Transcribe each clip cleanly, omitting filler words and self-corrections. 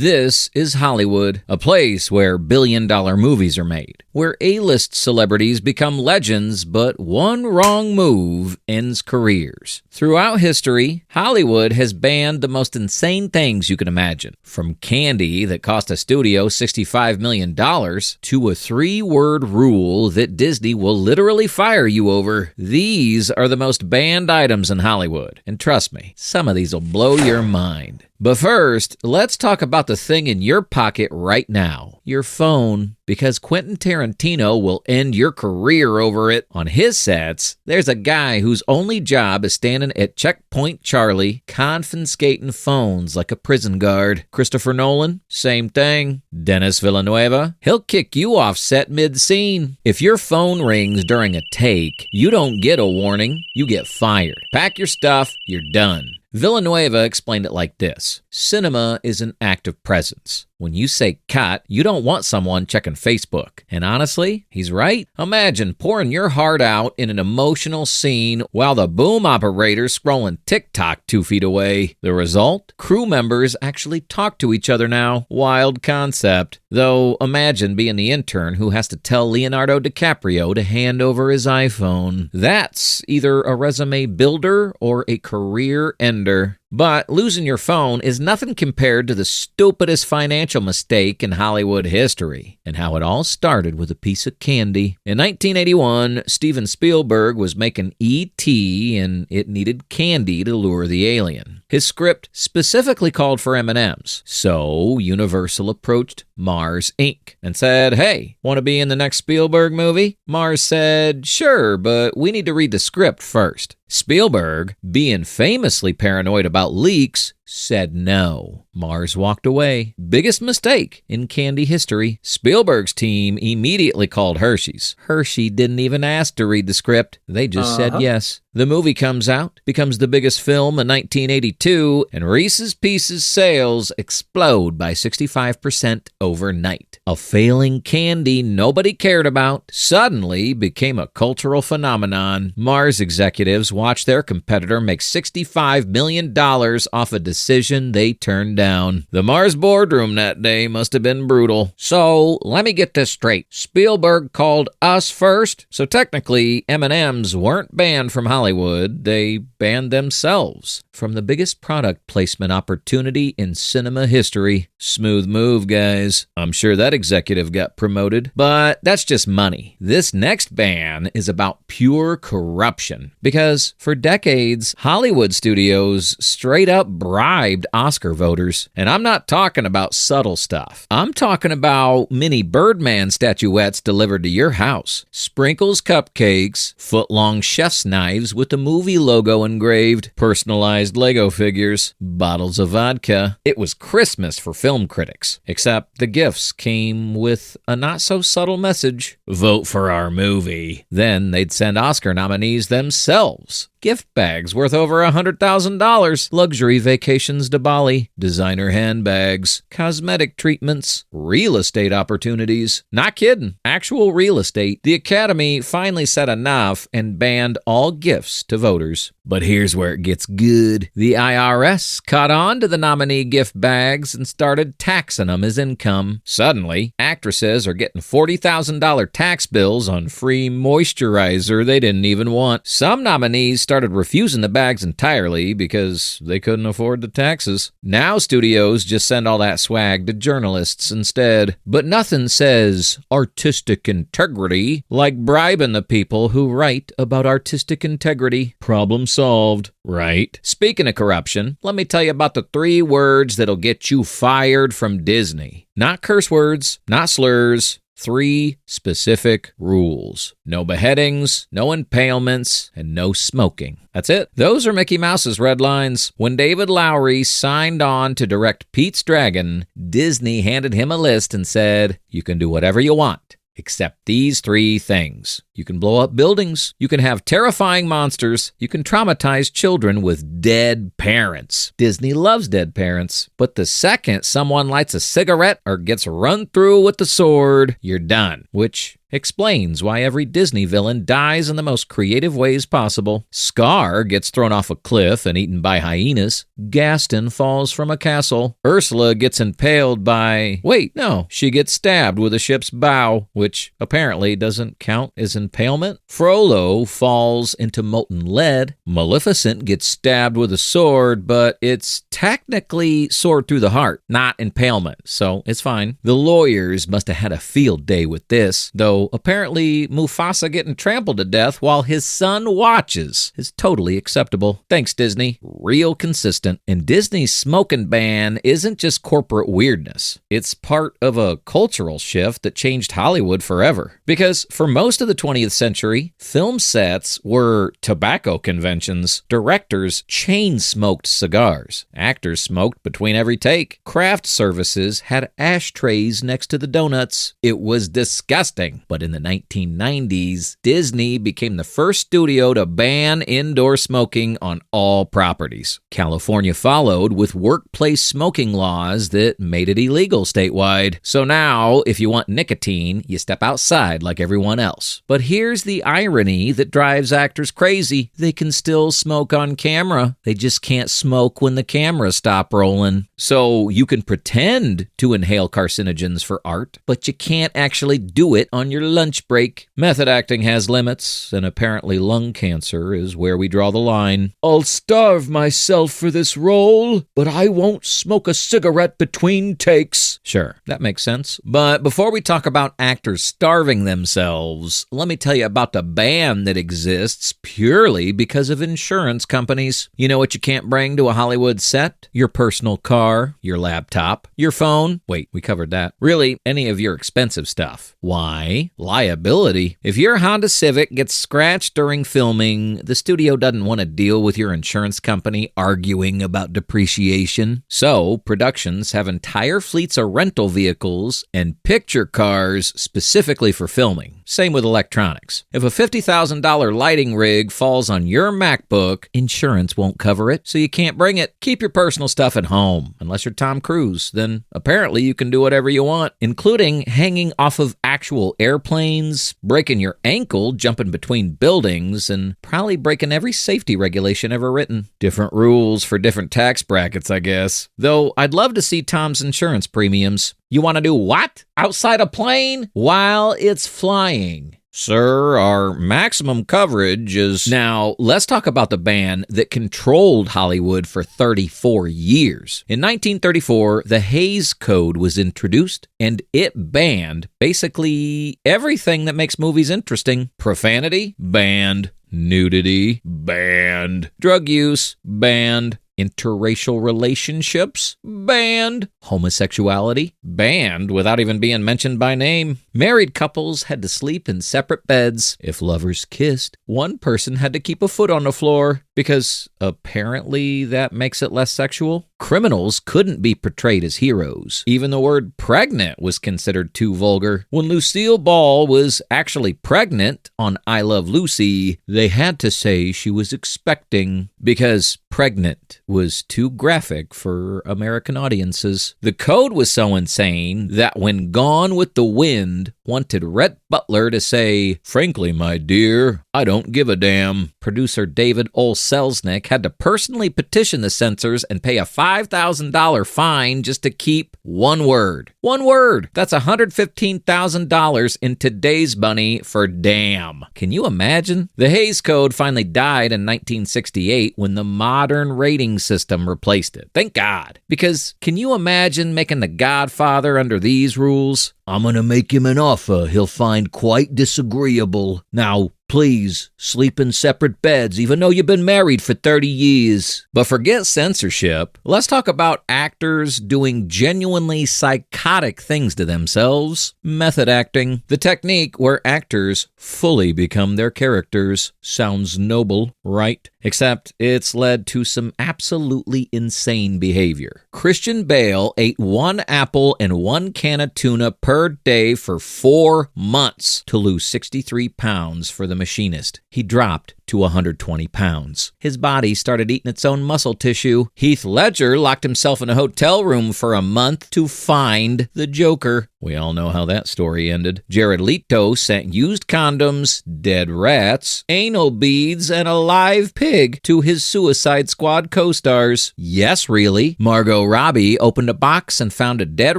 This is Hollywood, a place where billion-dollar movies are made, where A-list celebrities become legends, but one wrong move ends careers. Throughout history, Hollywood has banned the most insane things you can imagine, from candy that cost a studio $65 million to a 3-word rule that Disney will literally fire you over. These are the most banned items in Hollywood, and trust me, some of these will blow your mind. But first, let's talk about the thing in your pocket right now, your phone, because Quentin Tarantino will end your career over it. On his sets, there's a guy whose only job is standing at Checkpoint Charlie, confiscating phones like a prison guard. Christopher Nolan, same thing. Dennis Villeneuve, he'll kick you off set mid-scene. If your phone rings during a take, you don't get a warning, you get fired. Pack your stuff, you're done. Villeneuve explained it like this: cinema is an act of presence. When you say cut, you don't want someone checking Facebook. And honestly, he's right. Imagine pouring your heart out in an emotional scene while the boom operator's scrolling TikTok 2 feet away. The result? Crew members actually talk to each other now. Wild concept. Though, imagine being the intern who has to tell Leonardo DiCaprio to hand over his iPhone. That's either a resume builder or a career ender. But losing your phone is nothing compared to the stupidest financial mistake in Hollywood history, and how it all started with a piece of candy. In 1981, Steven Spielberg was making E.T., and it needed candy to lure the alien. His script specifically called for M&Ms, so Universal approached Mars, Inc. and said, "Hey, want to be in the next Spielberg movie?" Mars said, "Sure, but we need to read the script first." Spielberg, being famously paranoid about leaks, said no. Mars walked away. Biggest mistake in candy history. Spielberg's team immediately called Hershey's. Hershey didn't even ask to read the script. They just said yes. The movie comes out, becomes the biggest film in 1982, and Reese's Pieces sales explode by 65% overnight. A failing candy nobody cared about suddenly became a cultural phenomenon. Mars executives watched their competitor make $65 million off a decision they turned down. The Mars boardroom that day must have been brutal. So, let me get this straight. Spielberg called us first? So technically, M&Ms weren't banned from Hollywood. They banned themselves from the biggest product placement opportunity in cinema history. Smooth move, guys. I'm sure that executive got promoted. But that's just money. This next ban is about pure corruption. Because for decades, Hollywood studios straight up bribed Oscar voters. And I'm not talking about subtle stuff. I'm talking about mini Birdman statuettes delivered to your house, sprinkles cupcakes, foot-long chef's knives with the movie logo engraved, personalized Lego figures, bottles of vodka. It was Christmas for film critics, except the gifts came with a not-so-subtle message: vote for our movie. Then they'd send Oscar nominees themselves gift bags worth over $100,000, luxury vacations to Bali, designer handbags, cosmetic treatments, real estate opportunities. Not kidding, actual real estate. The Academy finally said enough and banned all gifts to voters. But here's where it gets good. The IRS caught on to the nominee gift bags and started taxing them as income. Suddenly, actresses are getting $40,000 tax bills on free moisturizer they didn't even want. Some nominees started refusing the bags entirely because they couldn't afford the taxes. Now studios just send all that swag to journalists instead. But nothing says artistic integrity like bribing the people who write about artistic integrity. Problem solved, right? Speaking of corruption, let me tell you about the 3 words that'll get you fired from Disney. Not curse words, not slurs. 3 specific rules. No beheadings, no impalements, and no smoking. That's it. Those are Mickey Mouse's red lines. When David Lowery signed on to direct Pete's Dragon, Disney handed him a list and said, "You can do whatever you want, except these 3 things. You can blow up buildings. You can have terrifying monsters. You can traumatize children with dead parents." Disney loves dead parents. But the second someone lights a cigarette or gets run through with the sword, you're done. Which explains why every Disney villain dies in the most creative ways possible. Scar gets thrown off a cliff and eaten by hyenas. Gaston falls from a castle. Ursula gets impaled by... Wait, no, she gets stabbed with a ship's bow, which apparently doesn't count as impalement. Frollo falls into molten lead. Maleficent gets stabbed with a sword, but it's technically sword through the heart, not impalement, so it's fine. The lawyers must have had a field day with this, though apparently Mufasa getting trampled to death while his son watches is totally acceptable. Thanks, Disney. Real consistent. And Disney's smoking ban isn't just corporate weirdness. It's part of a cultural shift that changed Hollywood forever. Because for most of the 20th century, film sets were tobacco conventions. Directors chain-smoked cigars. Actors smoked between every take. Craft services had ashtrays next to the donuts. It was disgusting. But in the 1990s, Disney became the first studio to ban indoor smoking on all properties. California followed with workplace smoking laws that made it illegal statewide. So now, if you want nicotine, you step outside like everyone else. But here's the irony that drives actors crazy. They can still smoke on camera. They just can't smoke when the cameras stop rolling. So you can pretend to inhale carcinogens for art, but you can't actually do it on your lunch break. Method acting has limits, and apparently lung cancer is where we draw the line. I'll starve myself for this role, but I won't smoke a cigarette between takes. Sure, that makes sense. But before we talk about actors starving themselves, let me tell you about the ban that exists purely because of insurance companies. You know what you can't bring to a Hollywood set? Your personal car, your laptop, your phone. Wait, we covered that. Really, any of your expensive stuff. Why? Liability. If your Honda Civic gets scratched during filming, the studio doesn't want to deal with your insurance company arguing about depreciation. So, productions have entire fleets of rental vehicles and picture cars specifically for filming. Same with electronics. If a $50,000 lighting rig falls on your MacBook, insurance won't cover it, so you can't bring it. Keep your personal stuff at home. Unless you're Tom Cruise, then apparently you can do whatever you want, including hanging off of actual airplanes, breaking your ankle jumping between buildings, and probably breaking every safety regulation ever written. Different rules for different tax brackets, I guess. Though I'd love to see Tom's insurance premiums. You want to do what? Outside a plane? While it's flying. Sir, our maximum coverage is... Now, let's talk about the ban that controlled Hollywood for 34 years. In 1934, the Hays Code was introduced, and it banned basically everything that makes movies interesting. Profanity? Banned. Nudity? Banned. Drug use? Banned. Interracial relationships? Banned. Homosexuality? Banned without even being mentioned by name. Married couples had to sleep in separate beds. If lovers kissed, one person had to keep a foot on the floor because apparently that makes it less sexual. Criminals couldn't be portrayed as heroes. Even the word pregnant was considered too vulgar. When Lucille Ball was actually pregnant on I Love Lucy, they had to say she was expecting because pregnant was too graphic for American audiences. The code was so insane that when Gone with the Wind wanted Rhett Butler to say, "Frankly, my dear, I don't give a damn," producer David O. Selznick had to personally petition the censors and pay a $5,000 fine just to keep one word. One word! That's $115,000 in today's money for damn. Can you imagine? The Hays Code finally died in 1968 when the modern rating system replaced it. Thank God. Because can you imagine making The Godfather under these rules? I'm gonna make him an offer he'll find quite disagreeable. Now, please, sleep in separate beds, even though you've been married for 30 years. But forget censorship. Let's talk about actors doing genuinely psychotic things to themselves. Method acting. The technique where actors fully become their characters. Sounds noble, right? Except it's led to some absolutely insane behavior. Christian Bale ate 1 apple and 1 can of tuna per day for 4 months to lose 63 pounds for The Machinist. He dropped to 120 pounds. His body started eating its own muscle tissue. Heath Ledger locked himself in a hotel room for a month to find the Joker. We all know how that story ended. Jared Leto sent used condoms, dead rats, anal beads, and a live pig to his Suicide Squad co-stars. Yes, really. Margot Robbie opened a box and found a dead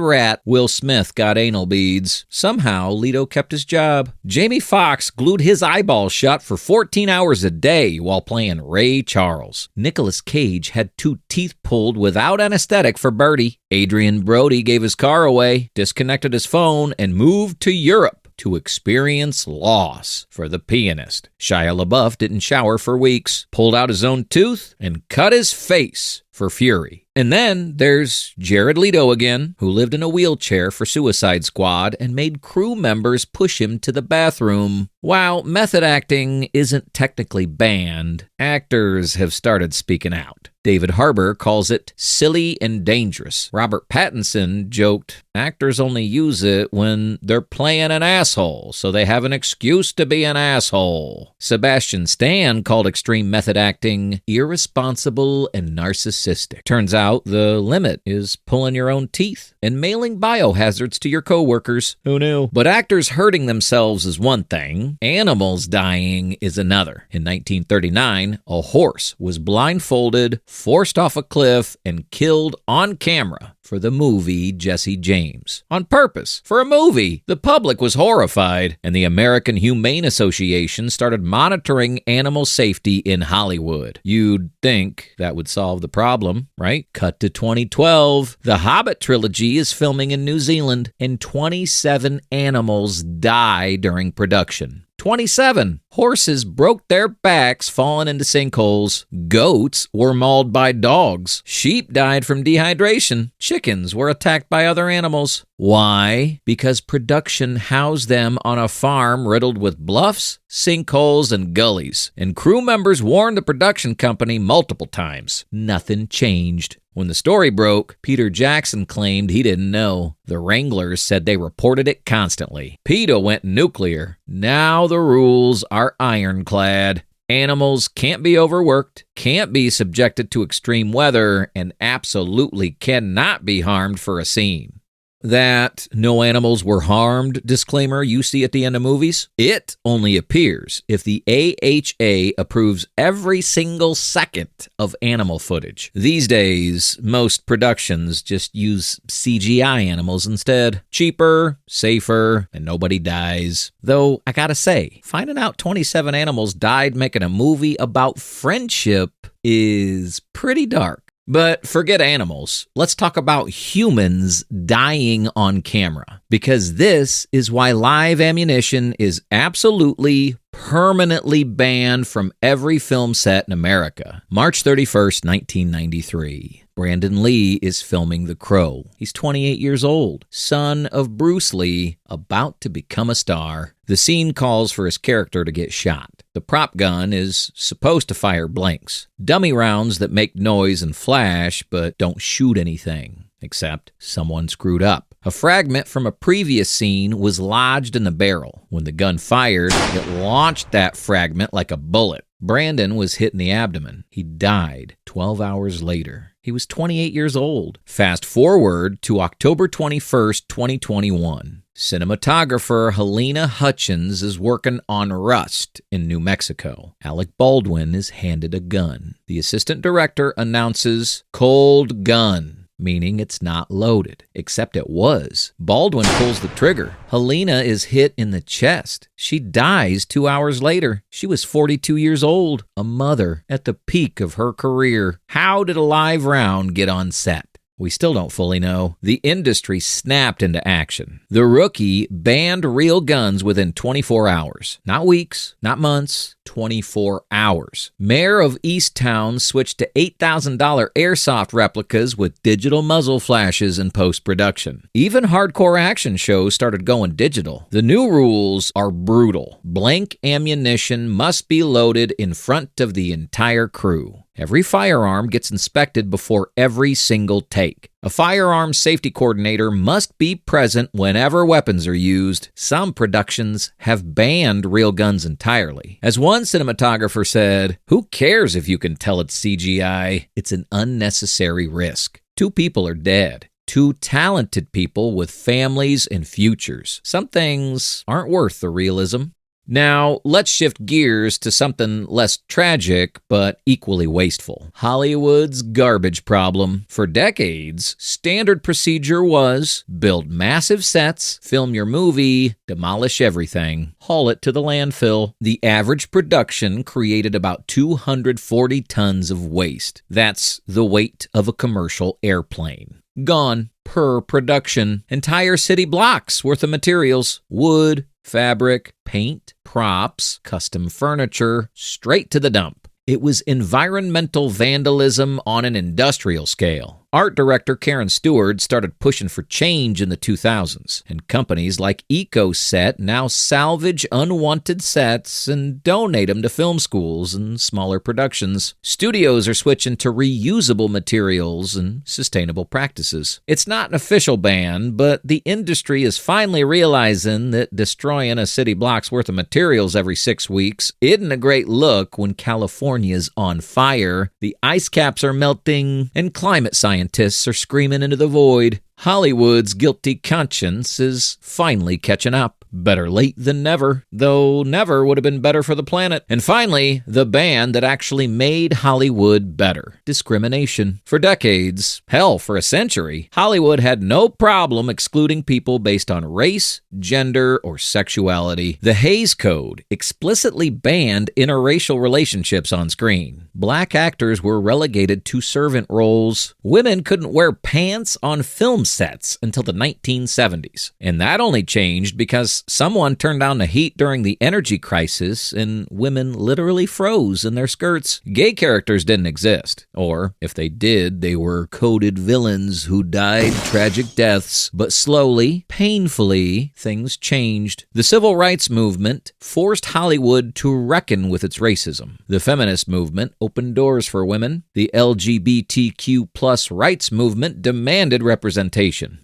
rat. Will Smith got anal beads. Somehow, Leto kept his job. Jamie Foxx glued his eyeball shut for 14 hours a day while playing Ray Charles. Nicolas Cage had 2 teeth pulled without anesthetic for Birdie. Adrian Brody gave his car away, disconnected his phone, and moved to Europe to experience loss for The Pianist. Shia LaBeouf didn't shower for weeks, pulled out his own tooth, and cut his face for Fury. And then there's Jared Leto again, who lived in a wheelchair for Suicide Squad and made crew members push him to the bathroom. While method acting isn't technically banned, actors have started speaking out. David Harbour calls it silly and dangerous. Robert Pattinson joked, actors only use it when they're playing an asshole, so they have an excuse to be an asshole. Sebastian Stan called extreme method acting irresponsible and narcissistic. Turns out the limit is pulling your own teeth and mailing biohazards to your coworkers. Who knew? But actors hurting themselves is one thing, animals dying is another. In 1939, a horse was blindfolded, forced off a cliff, and killed on camera for the movie Jesse James. On purpose, for a movie. The public was horrified, and the American Humane Association started monitoring animal safety in Hollywood. You'd think that would solve the problem, right? Cut to 2012. The Hobbit trilogy is filming in New Zealand, and 27 animals die during production. 27. Horses broke their backs falling into sinkholes. Goats were mauled by dogs. Sheep died from dehydration. Chickens were attacked by other animals. Why? Because production housed them on a farm riddled with bluffs, sinkholes, and gullies. And crew members warned the production company multiple times. Nothing changed. When the story broke, Peter Jackson claimed he didn't know. The Wranglers said they reported it constantly. PETA went nuclear. Now the rules are ironclad. Animals can't be overworked, can't be subjected to extreme weather, and absolutely cannot be harmed for a scene. That no animals were harmed disclaimer you see at the end of movies, it only appears if the AHA approves every single second of animal footage. These days, most productions just use CGI animals instead. Cheaper, safer, and nobody dies. Though, I gotta say, finding out 27 animals died making a movie about friendship is pretty dark. But forget animals. Let's talk about humans dying on camera. Because this is why live ammunition is absolutely, permanently banned from every film set in America. March 31st, 1993. Brandon Lee is filming The Crow. He's 28 years old, son of Bruce Lee, about to become a star. The scene calls for his character to get shot. The prop gun is supposed to fire blanks, dummy rounds that make noise and flash but don't shoot anything, except someone screwed up. A fragment from a previous scene was lodged in the barrel. When the gun fired, it launched that fragment like a bullet. Brandon was hit in the abdomen. He died 12 hours later. He was 28 years old. Fast forward to October 21st, 2021. Cinematographer Helena Hutchins is working on Rust in New Mexico. Alec Baldwin is handed a gun. The assistant director announces cold gun, meaning it's not loaded, except it was. Baldwin pulls the trigger. Helena is hit in the chest. She dies 2 hours later. She was 42 years old, a mother at the peak of her career. How did a live round get on set? We still don't fully know. The industry snapped into action. The Rookie banned real guns within 24 hours. Not weeks, not months, 24 hours. Mayor of Easttown switched to $8,000 airsoft replicas with digital muzzle flashes in post-production. Even hardcore action shows started going digital. The new rules are brutal. Blank ammunition must be loaded in front of the entire crew. Every firearm gets inspected before every single take. A firearms safety coordinator must be present whenever weapons are used. Some productions have banned real guns entirely. As one cinematographer said, "Who cares if you can tell it's CGI? It's an unnecessary risk. 2 people are dead. 2 talented people with families and futures. Some things aren't worth the realism." Now, let's shift gears to something less tragic but equally wasteful. Hollywood's garbage problem. For decades, standard procedure was build massive sets, film your movie, demolish everything, haul it to the landfill. The average production created about 240 tons of waste. That's the weight of a commercial airplane. Gone per production. Entire city blocks worth of materials, wood, fabric, paint, props, custom furniture, straight to the dump. It was environmental vandalism on an industrial scale. Art director Karen Stewart started pushing for change in the 2000s, and companies like EcoSet now salvage unwanted sets and donate them to film schools and smaller productions. Studios are switching to reusable materials and sustainable practices. It's not an official ban, but the industry is finally realizing that destroying a city block's worth of materials every 6 weeks isn't a great look when California's on fire, the ice caps are melting, and climate scientists are screaming into the void. Hollywood's guilty conscience is finally catching up. Better late than never, though never would have been better for the planet. And finally, the ban that actually made Hollywood better. Discrimination. For decades, hell, for a century, Hollywood had no problem excluding people based on race, gender, or sexuality. The Hays Code explicitly banned interracial relationships on screen. Black actors were relegated to servant roles. Women couldn't wear pants on film sets until the 1970s. And that only changed because someone turned down the heat during the energy crisis and women literally froze in their skirts. Gay characters didn't exist. Or, if they did, they were coded villains who died tragic deaths. But slowly, painfully, things changed. The civil rights movement forced Hollywood to reckon with its racism. The feminist movement opened doors for women. The LGBTQ+ rights movement demanded representation.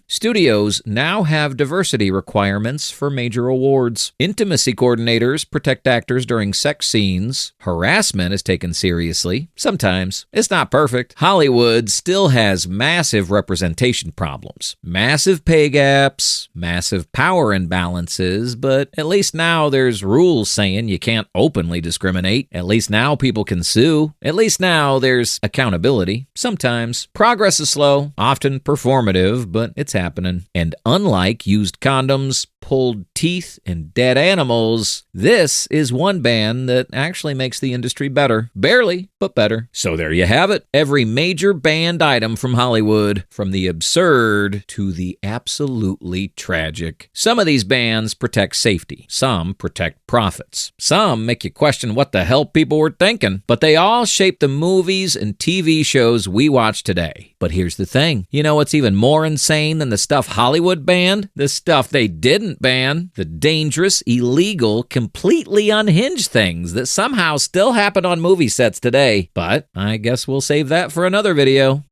Studios now have diversity requirements for major awards. Intimacy coordinators protect actors during sex scenes. Harassment is taken seriously. Sometimes. It's not perfect. Hollywood still has massive representation problems. Massive pay gaps, massive power imbalances, but at least now there's rules saying you can't openly discriminate. At least now people can sue. At least now there's accountability. Sometimes. Progress is slow, often performative, but it's happening. And unlike used condoms, pulled teeth, and dead animals, this is one ban that actually makes the industry better. Barely, but better. So there you have it. Every major banned item from Hollywood, from the absurd to the absolutely tragic. Some of these bans protect safety. Some protect profits. Some make you question what the hell people were thinking. But they all shape the movies and TV shows we watch today. But here's the thing. You know what's even more insane than the stuff Hollywood banned? The stuff they didn't ban. The dangerous, illegal, completely unhinged things that somehow still happen on movie sets today. But I guess we'll save that for another video.